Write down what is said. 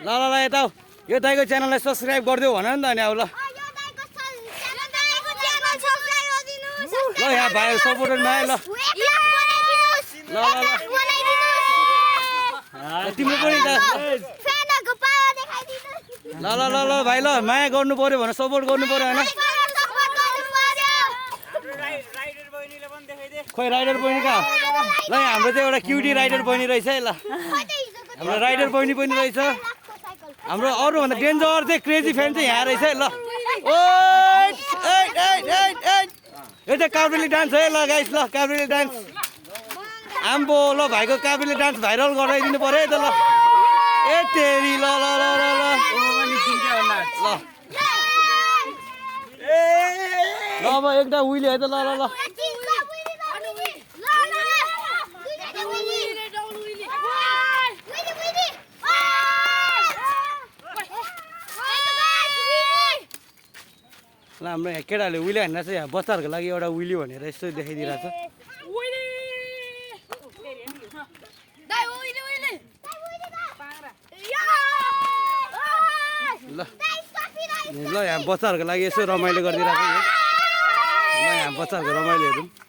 ल ल ल यता यो दाइको च्यानललाई सब्सक्राइब गरिदेऊ भन नि त अनि अब ल ल यहाँ भाइ सपोर्टरमा आयो ल ल ल ल तिम्रो पनि त ल ल ल ल भाइ ल माया गर्नु पर्यो भने सपोर्ट गर्नु पर्यो होइन खोइ राइडर बहिनी कहाँ ल हाम्रो चाहिँ एउटा क्युटी राइडर बहिनी रहेछ है ल हाम्रो राइडर बहिनी पनि रहेछ हाम्रो अरूभन्दा डेन्जर चाहिँ क्रेजी फ्यान चाहिँ यहाँ रहेछ है ल ओ यो चाहिँ काबुली डान्स है ल गाइस ल काबुली डान्स आम्बो ल भाइको काबुली डान्स भाइरल गराइदिनु पर्यो है त ल ए तेरी ल ल ल ल ल ल अब एकदम उहिले है त ल ल ल ल हाम्रो यहाँ केटाहरूले विली हानेर चाहिँ यहाँ बच्चाहरूको लागि एउटा विली भनेर यस्तो देखाइदिरहेको छ ल ल यहाँ बच्चाहरूको लागि यसो रमाइलो गरिदिरहेको छ ल यहाँ बच्चाहरूको रमाइलो हेरौँ